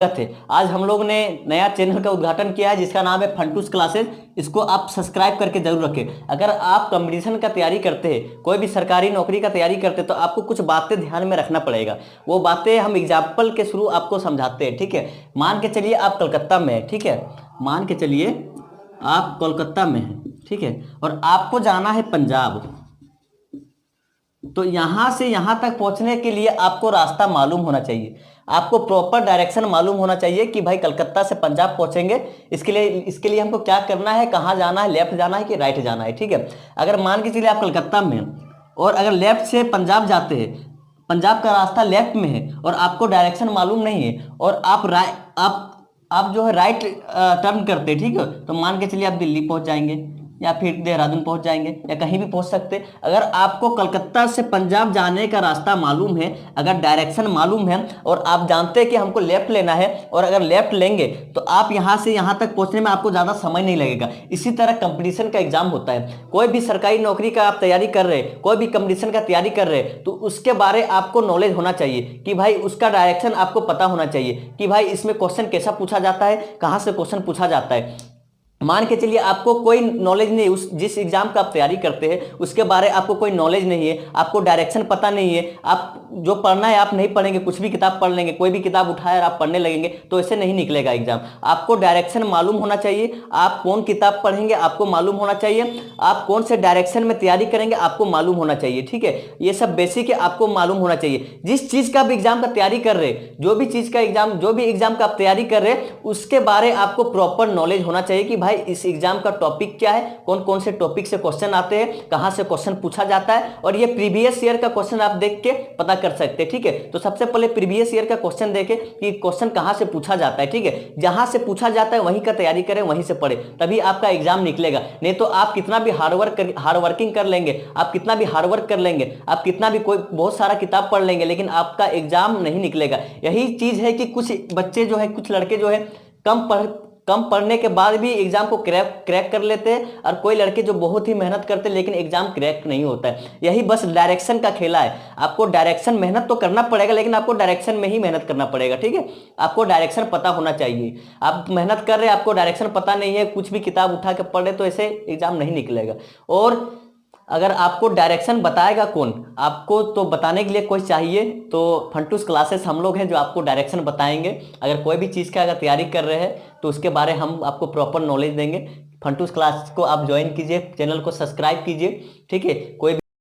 थे। आज हम लोग ने नया चैनल का उद्घाटन किया है जिसका नाम है फंटूस क्लासेस। इसको आप सब्सक्राइब करके जरूर रखें। अगर आप कंपटीशन का तैयारी करते हैं, कोई भी सरकारी नौकरी का तैयारी करते हैं, तो आपको कुछ बातें ध्यान में रखना पड़ेगा। वो बातें हम एग्जाम्पल के थ्रू आपको समझाते हैं, ठीक है। मान के चलिए आप कलकत्ता में हैं, ठीक है। मान के चलिए आप कोलकाता में हैं, ठीक है, और आपको जाना है पंजाब। तो यहां से यहां तक पहुंचने के लिए आपको रास्ता मालूम होना चाहिए। आपको प्रॉपर डायरेक्शन मालूम होना चाहिए कि भाई कलकत्ता से पंजाब पहुंचेंगे, इसके लिए हमको क्या करना है, कहाँ जाना है, लेफ्ट जाना है कि राइट जाना है, ठीक है। अगर मान के चलिए आप कलकत्ता में हैं और अगर लेफ्ट से पंजाब जाते हैं, पंजाब का रास्ता लेफ्ट में है और आपको डायरेक्शन मालूम नहीं है और आप जो है राइट टर्न करते हैं, ठीक है, तो मान के चलिए आप दिल्ली पहुंच जाएंगे या फिर देहरादून पहुंच जाएंगे या कहीं भी पहुंच सकते। अगर आपको कलकत्ता से पंजाब जाने का रास्ता मालूम है, अगर डायरेक्शन मालूम है और आप जानते हैं कि हमको लेफ्ट लेना है, और अगर लेफ्ट लेंगे तो आप यहां से यहां तक पहुंचने में आपको ज़्यादा समय नहीं लगेगा। इसी तरह कंपटीशन का एग्जाम होता है। कोई भी सरकारी नौकरी का आप तैयारी कर रहे हैं, कोई भी कंपटीशन का तैयारी कर रहे हैं, तो उसके बारे आपको नॉलेज होना चाहिए कि भाई उसका डायरेक्शन आपको पता होना चाहिए कि भाई इसमें क्वेश्चन कैसा पूछा जाता है, कहाँ से क्वेश्चन पूछा जाता है। मान के चलिए आपको कोई नॉलेज नहीं, उस जिस एग्जाम का आप तैयारी करते हैं उसके बारे आपको कोई नॉलेज नहीं है, आपको डायरेक्शन पता नहीं है, आप जो पढ़ना है आप नहीं पढ़ेंगे, कुछ भी किताब पढ़ लेंगे, कोई भी किताब उठाए और आप पढ़ने लगेंगे, तो ऐसे नहीं निकलेगा एग्जाम। आपको डायरेक्शन मालूम होना चाहिए, आप कौन किताब पढ़ेंगे आपको मालूम होना चाहिए, आप कौन से डायरेक्शन में तैयारी करेंगे आपको मालूम होना चाहिए, ठीक है। ये सब बेसिक है, आपको मालूम होना चाहिए। जिस चीज़ का आप एग्जाम का तैयारी कर रहे हैं, जो भी एग्जाम का आप तैयारी कर रहे हैं, उसके बारे आपको प्रॉपर नॉलेज होना चाहिए कि भाई इस एग्जाम का टॉपिक क्या है, कौन कौन से टॉपिक से क्वेश्चन आते हैं, कहां से क्वेश्चन पूछा जाता है, और ये प्रीवियस ईयर का क्वेश्चन आप देख के पता कर सकते हैं, ठीक है। तो सबसे पहले प्रीवियस ईयर का क्वेश्चन देखें कि क्वेश्चन कहां से पूछा जाता है, ठीक है। जहां से पूछा जाता है वहीं का तैयारी करें, वहीं से पढ़े, तभी आपका एग्जाम निकलेगा। नहीं तो आप कितना भी हार्डवर्किंग कर लेंगे, आप कितना भी हार्डवर्क कर लेंगे, आप कितना भी कोई बहुत सारा किताब पढ़ लेंगे, लेकिन आपका एग्जाम नहीं निकलेगा। यही चीज है कि कुछ बच्चे जो है, कुछ लड़के जो है कम पढ़ने के बाद भी एग्जाम को क्रैक कर लेते हैं, और कोई लड़के जो बहुत ही मेहनत करते हैं लेकिन एग्जाम क्रैक नहीं होता है। यही बस डायरेक्शन का खेला है। आपको डायरेक्शन मेहनत तो करना पड़ेगा, लेकिन आपको डायरेक्शन में ही मेहनत करना पड़ेगा, ठीक है। आपको डायरेक्शन पता होना चाहिए। आप मेहनत कर रहे हैं, आपको डायरेक्शन पता नहीं है, कुछ भी किताब उठा के पढ़ रहे, तो ऐसे एग्जाम नहीं निकलेगा। और अगर आपको डायरेक्शन बताएगा कौन, आपको तो बताने के लिए कोई चाहिए, तो फंटूस क्लासेस हम लोग हैं जो आपको डायरेक्शन बताएंगे। अगर कोई भी चीज़ का अगर तैयारी कर रहे हैं तो उसके बारे हम आपको प्रॉपर नॉलेज देंगे। फंटूस क्लास को आप ज्वाइन कीजिए, चैनल को सब्सक्राइब कीजिए, ठीक है। कोई